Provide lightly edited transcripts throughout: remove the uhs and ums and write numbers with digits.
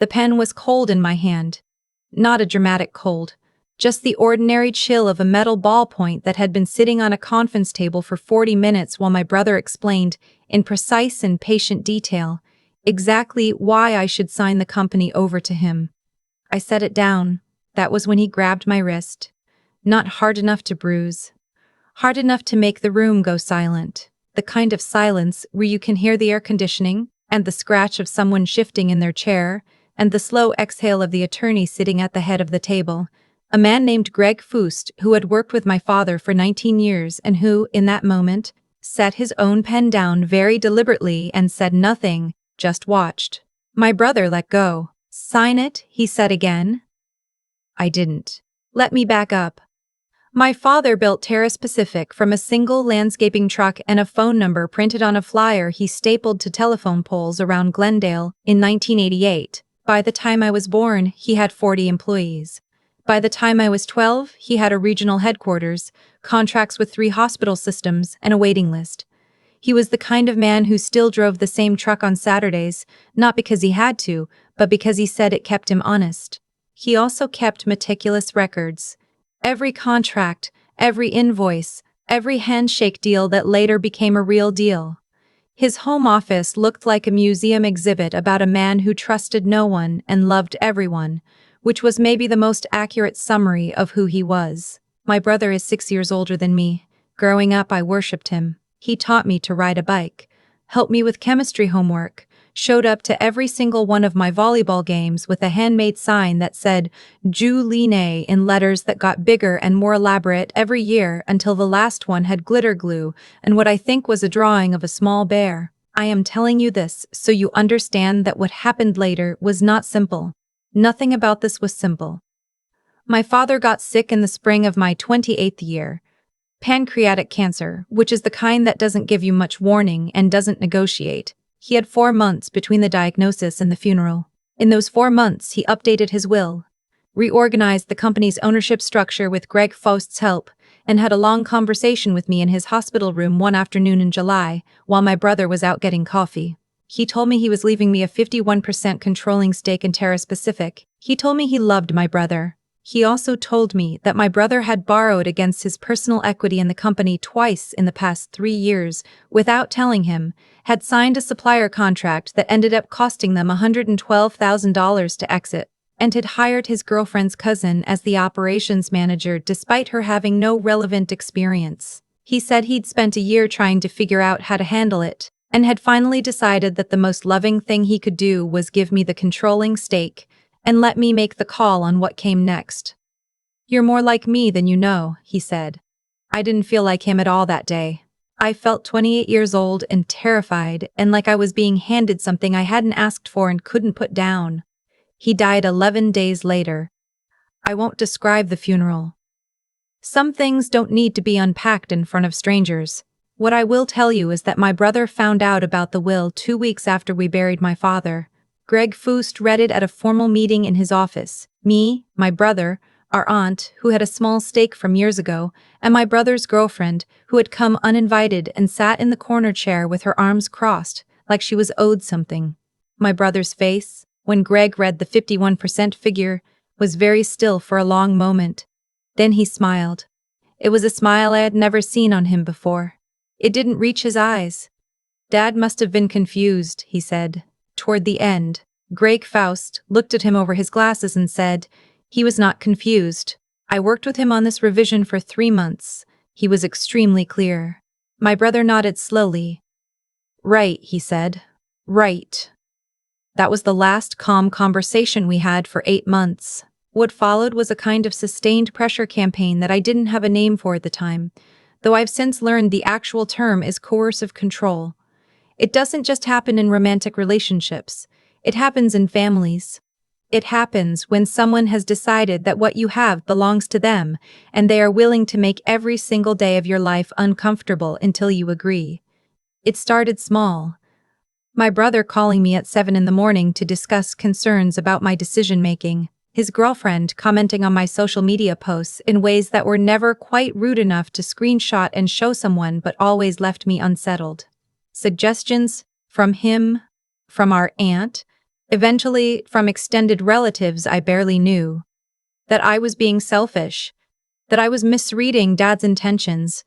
The pen was cold in my hand. Not a dramatic cold, just the ordinary chill of a metal ballpoint that had been sitting on a conference table for 40 minutes while my brother explained, in precise and patient detail, exactly why I should sign the company over to him. I set it down. That was when he grabbed my wrist. Not hard enough to bruise. Hard enough to make the room go silent. The kind of silence where you can hear the air conditioning, and the scratch of someone shifting in their chair, and the slow exhale of the attorney sitting at the head of the table. A man named Greg Fust, who had worked with my father for 19 years and who, in that moment, set his own pen down very deliberately and said nothing, just watched. My brother let go. "Sign it," he said again. I didn't. Let me back up. My father built Terrace Pacific from a single landscaping truck and a phone number printed on a flyer he stapled to telephone poles around Glendale in 1988. By the time I was born, he had 40 employees. By the time I was 12, he had a regional headquarters, contracts with 3 hospital systems, and a waiting list. He was the kind of man who still drove the same truck on Saturdays, not because he had to, but because he said it kept him honest. He also kept meticulous records. Every contract, every invoice, every handshake deal that later became a real deal. His home office looked like a museum exhibit about a man who trusted no one and loved everyone, which was maybe the most accurate summary of who he was. My brother is 6 years older than me. Growing up, I worshipped him. He taught me to ride a bike, helped me with chemistry homework, showed up to every single one of my volleyball games with a handmade sign that said Juline in letters that got bigger and more elaborate every year until the last one had glitter glue and what I think was a drawing of a small bear. I am telling you this so you understand that what happened later was not simple. Nothing about this was simple. My father got sick in the spring of my 28th year. Pancreatic cancer, which is the kind that doesn't give you much warning and doesn't negotiate. He had 4 months between the diagnosis and the funeral. In those 4 months, he updated his will, reorganized the company's ownership structure with Greg Fust's help, and had a long conversation with me in his hospital room one afternoon in July, while my brother was out getting coffee. He told me he was leaving me a 51% controlling stake in Terrace Pacific. He told me he loved my brother. He also told me that my brother had borrowed against his personal equity in the company twice in the past 3 years without telling him, had signed a supplier contract that ended up costing them $112,000 to exit, and had hired his girlfriend's cousin as the operations manager despite her having no relevant experience. He said he'd spent a year trying to figure out how to handle it, and had finally decided that the most loving thing he could do was give me the controlling stake and let me make the call on what came next. "You're more like me than you know," he said. I didn't feel like him at all that day. I felt 28 years old and terrified and like I was being handed something I hadn't asked for and couldn't put down. He died 11 days later. I won't describe the funeral. Some things don't need to be unpacked in front of strangers. What I will tell you is that my brother found out about the will 2 weeks after we buried my father. Greg Fust read it at a formal meeting in his office. Me, my brother, our aunt, who had a small stake from years ago, and my brother's girlfriend, who had come uninvited and sat in the corner chair with her arms crossed, like she was owed something. My brother's face, when Greg read the 51% figure, was very still for a long moment. Then he smiled. It was a smile I had never seen on him before. It didn't reach his eyes. "Dad must have been confused," he said. Toward the end, Greg Fust looked at him over his glasses and said, "He was not confused. I worked with him on this revision for 3 months. He was extremely clear." My brother nodded slowly. "Right," he said. "Right." That was the last calm conversation we had for 8 months. What followed was a kind of sustained pressure campaign that I didn't have a name for at the time, though I've since learned the actual term is coercive control. It doesn't just happen in romantic relationships. It happens in families. It happens when someone has decided that what you have belongs to them, and they are willing to make every single day of your life uncomfortable until you agree. It started small. My brother calling me at 7 in the morning to discuss concerns about my decision-making. His girlfriend commenting on my social media posts in ways that were never quite rude enough to screenshot and show someone but always left me unsettled. Suggestions from him, from our aunt, Eventually, from extended relatives I barely knew. That I was being selfish. That I was misreading Dad's intentions.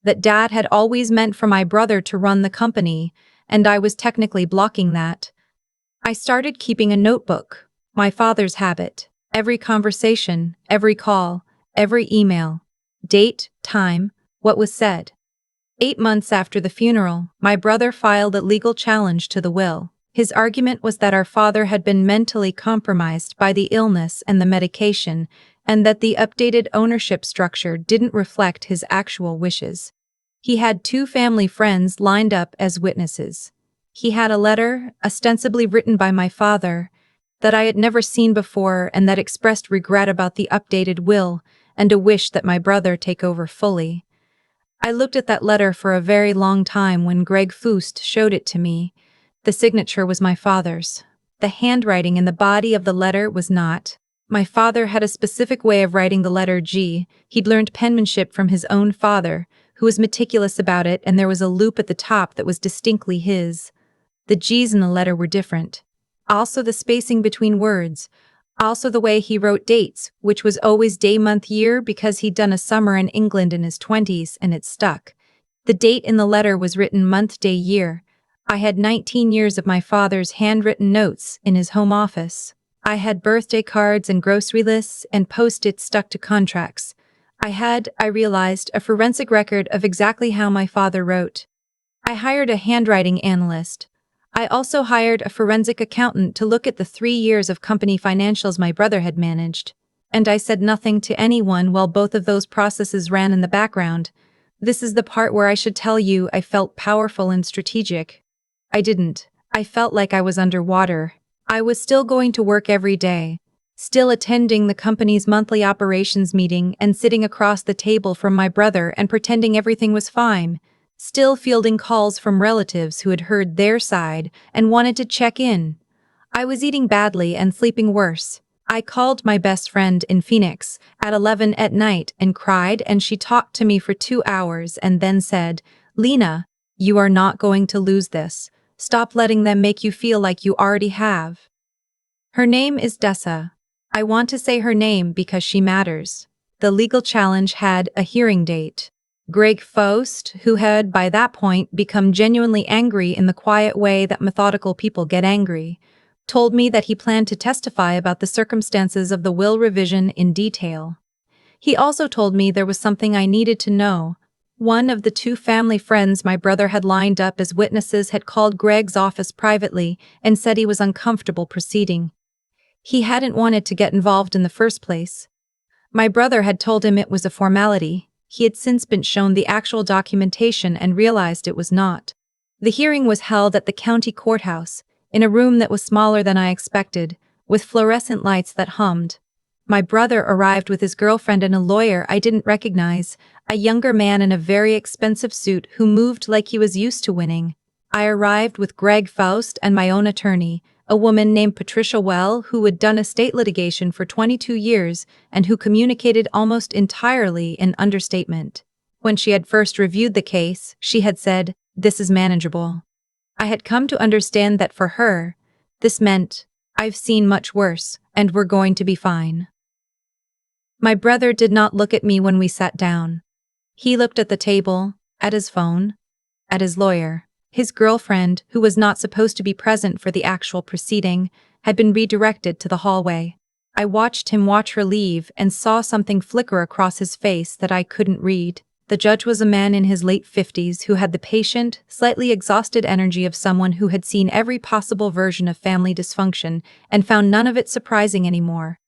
That Dad had always meant for my brother to run the company, and I was technically blocking that. I started keeping a notebook, my father's habit. Every conversation, every call, every email. Date, time, what was said. 8 months after the funeral, my brother filed a legal challenge to the will. His argument was that our father had been mentally compromised by the illness and the medication, and that the updated ownership structure didn't reflect his actual wishes. He had 2 family friends lined up as witnesses. He had a letter, ostensibly written by my father, that I had never seen before and that expressed regret about the updated will and a wish that my brother take over fully. I looked at that letter for a very long time when Greg Fust showed it to me. The signature was my father's. The handwriting in the body of the letter was not. My father had a specific way of writing the letter G. He'd learned penmanship from his own father, who was meticulous about it, and there was a loop at the top that was distinctly his. The G's in the letter were different. Also the spacing between words. Also the way he wrote dates, which was always day, month, year because he'd done a summer in England in his 20s and it stuck. The date in the letter was written month, day, year. I had 19 years of my father's handwritten notes in his home office. I had birthday cards and grocery lists and post-its stuck to contracts. I realized, a forensic record of exactly how my father wrote. I hired a handwriting analyst. I also hired a forensic accountant to look at the 3 years of company financials my brother had managed. And I said nothing to anyone while both of those processes ran in the background. This is the part where I should tell you I felt powerful and strategic. I didn't. I felt like I was underwater. I was still going to work every day, still attending the company's monthly operations meeting and sitting across the table from my brother and pretending everything was fine. Still fielding calls from relatives who had heard their side and wanted to check in. I was eating badly and sleeping worse. I called my best friend in Phoenix at 11 at night and cried, and she talked to me for 2 hours and then said, "Lena, you are not going to lose this. Stop letting them make you feel like you already have." Her name is Dessa. I want to say her name because she matters. The legal challenge had a hearing date. Greg Fust, who had by that point become genuinely angry in the quiet way that methodical people get angry, told me that he planned to testify about the circumstances of the will revision in detail. He also told me there was something I needed to know. One of the 2 family friends my brother had lined up as witnesses had called Greg's office privately and said he was uncomfortable proceeding. He hadn't wanted to get involved in the first place. My brother had told him it was a formality. He had since been shown the actual documentation and realized it was not. The hearing was held at the county courthouse, in a room that was smaller than I expected, with fluorescent lights that hummed. My brother arrived with his girlfriend and a lawyer I didn't recognize, a younger man in a very expensive suit who moved like he was used to winning. I arrived with Greg Faust and my own attorney, a woman named Patricia Well who had done estate litigation for 22 years and who communicated almost entirely in understatement. When she had first reviewed the case, she had said, "This is manageable." I had come to understand that for her, this meant, "I've seen much worse, and we're going to be fine." My brother did not look at me when we sat down. He looked at the table, at his phone, at his lawyer. His girlfriend, who was not supposed to be present for the actual proceeding, had been redirected to the hallway. I watched him watch her leave and saw something flicker across his face that I couldn't read. The judge was a man in his late 50s who had the patient, slightly exhausted energy of someone who had seen every possible version of family dysfunction and found none of it surprising anymore.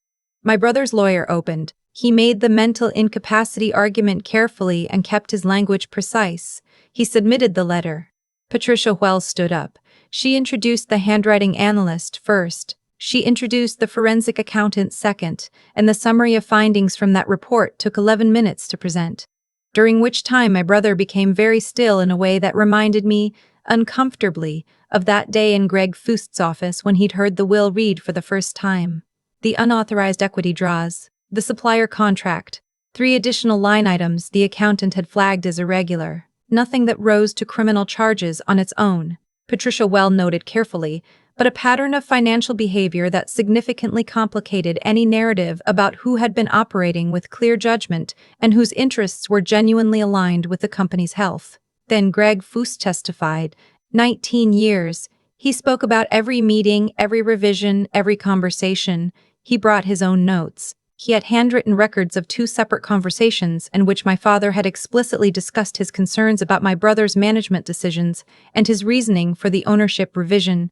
My brother's lawyer opened. He made the mental incapacity argument carefully and kept his language precise. He submitted the letter. Patricia Wells stood up. She introduced the handwriting analyst first. She introduced the forensic accountant second, and the summary of findings from that report took 11 minutes to present. During which time my brother became very still in a way that reminded me, uncomfortably, of that day in Greg Fust's office when he'd heard the will read for the first time. The unauthorized equity draws, the supplier contract, 3 additional line items the accountant had flagged as irregular. Nothing that rose to criminal charges on its own. Patricia Well noted carefully, but a pattern of financial behavior that significantly complicated any narrative about who had been operating with clear judgment and whose interests were genuinely aligned with the company's health. Then Greg Foose testified. 19 years. He spoke about every meeting, every revision, every conversation. He brought his own notes. He had handwritten records of 2 separate conversations in which my father had explicitly discussed his concerns about my brother's management decisions and his reasoning for the ownership revision.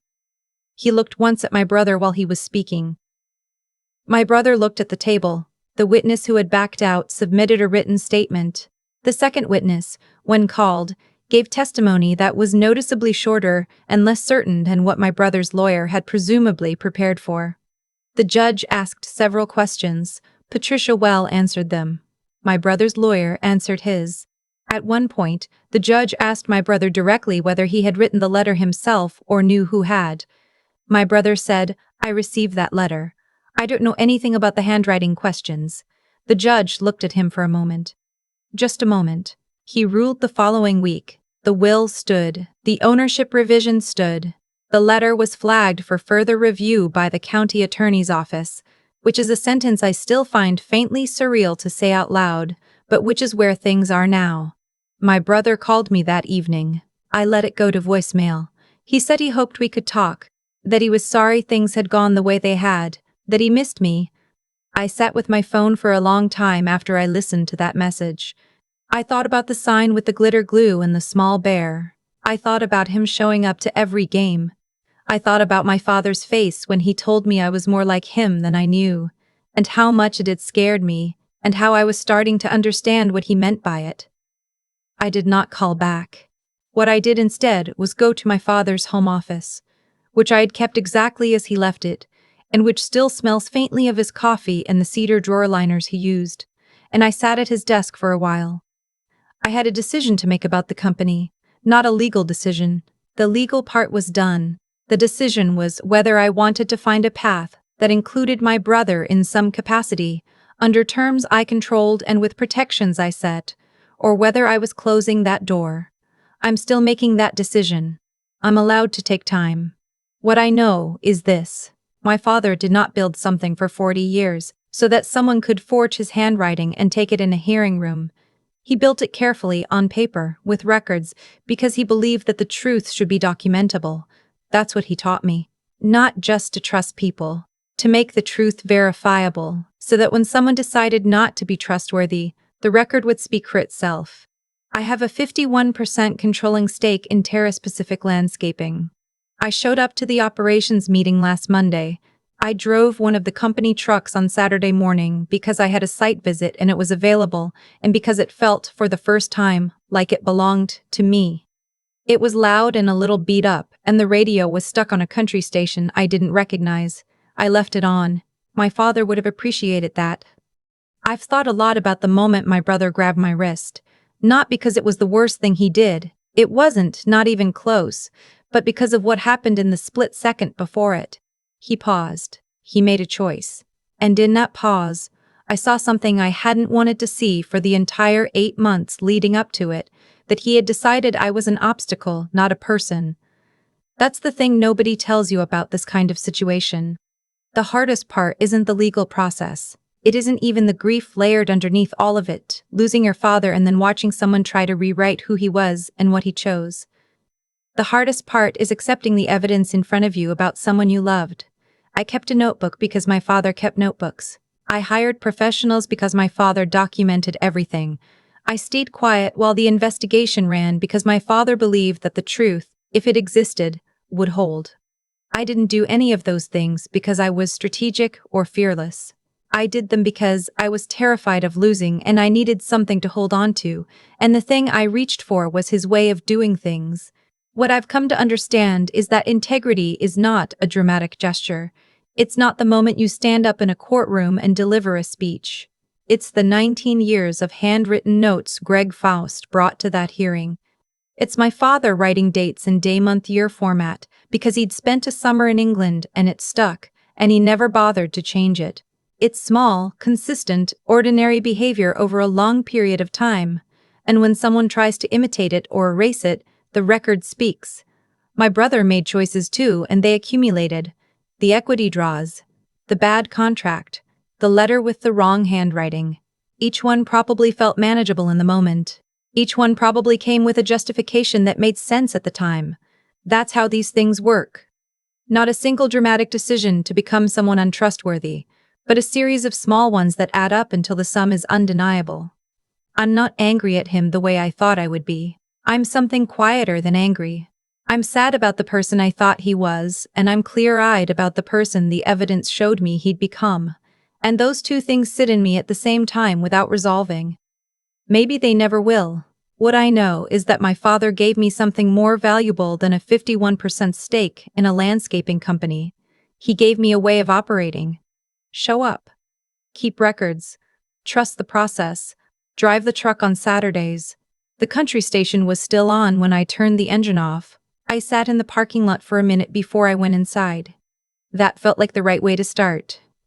He looked once at my brother while he was speaking. My brother looked at the table. The witness who had backed out submitted a written statement. The second witness, when called, gave testimony that was noticeably shorter and less certain than what my brother's lawyer had presumably prepared for. The judge asked several questions. Patricia Well answered them. My brother's lawyer answered his. At one point, the judge asked my brother directly whether he had written the letter himself or knew who had. My brother said, "I received that letter. I don't know anything about the handwriting questions." The judge looked at him for a moment. Just a moment. He ruled the following week. The will stood. The ownership revision stood. The letter was flagged for further review by the county attorney's office, which is a sentence I still find faintly surreal to say out loud, but which is where things are now. My brother called me that evening. I let it go to voicemail. He said he hoped we could talk, that he was sorry things had gone the way they had, that he missed me. I sat with my phone for a long time after I listened to that message. I thought about the sign with the glitter glue and the small bear. I thought about him showing up to every game. I thought about my father's face when he told me I was more like him than I knew, and how much it had scared me, and how I was starting to understand what he meant by it. I did not call back. What I did instead was go to my father's home office, which I had kept exactly as he left it, and which still smells faintly of his coffee and the cedar drawer liners he used, and I sat at his desk for a while. I had a decision to make about the company, not a legal decision. The legal part was done. The decision was whether I wanted to find a path that included my brother in some capacity, under terms I controlled and with protections I set, or whether I was closing that door. I'm still making that decision. I'm allowed to take time. What I know is this. My father did not build something for 40 years so that someone could forge his handwriting and take it in a hearing room. He built it carefully on paper, with records, because he believed that the truth should be documentable. That's what he taught me. Not just to trust people, to make the truth verifiable, so that when someone decided not to be trustworthy, the record would speak for itself. I have a 51% controlling stake in Terrace Pacific Landscaping. I showed up to the operations meeting last Monday. I drove one of the company trucks on Saturday morning because I had a site visit and it was available, and because it felt, for the first time, like it belonged to me. It was loud and a little beat up, and the radio was stuck on a country station I didn't recognize. I left it on. My father would have appreciated that. I've thought a lot about the moment my brother grabbed my wrist. Not because it was the worst thing he did. It wasn't, not even close, but because of what happened in the split second before it. He paused. He made a choice. And in that pause, I saw something I hadn't wanted to see for the entire 8 months leading up to it, that he had decided I was an obstacle, not a person. That's the thing nobody tells you about this kind of situation. The hardest part isn't the legal process. It isn't even the grief layered underneath all of it, losing your father and then watching someone try to rewrite who he was and what he chose. The hardest part is accepting the evidence in front of you about someone you loved. I kept a notebook because my father kept notebooks. I hired professionals because my father documented everything. I stayed quiet while the investigation ran because my father believed that the truth, if it existed, would hold. I didn't do any of those things because I was strategic or fearless. I did them because I was terrified of losing and I needed something to hold on to, and the thing I reached for was his way of doing things. What I've come to understand is that integrity is not a dramatic gesture. It's not the moment you stand up in a courtroom and deliver a speech. It's the 19 years of handwritten notes Greg Faust brought to that hearing. It's my father writing dates in day-month-year format because he'd spent a summer in England and it stuck, and he never bothered to change it. It's small, consistent, ordinary behavior over a long period of time, and when someone tries to imitate it or erase it, the record speaks. My brother made choices too, and they accumulated. The equity draws, the bad contract, the letter with the wrong handwriting. Each one probably felt manageable in the moment. Each one probably came with a justification that made sense at the time. That's how these things work. Not a single dramatic decision to become someone untrustworthy, but a series of small ones that add up until the sum is undeniable. I'm not angry at him the way I thought I would be. I'm something quieter than angry. I'm sad about the person I thought he was, and I'm clear-eyed about the person the evidence showed me he'd become. And those two things sit in me at the same time without resolving. Maybe they never will. What I know is that my father gave me something more valuable than a 51% stake in a landscaping company. He gave me a way of operating. Show up. Keep records. Trust the process. Drive the truck on Saturdays. The country station was still on when I turned the engine off. I sat in the parking lot for a minute before I went inside. That felt like the right way to start.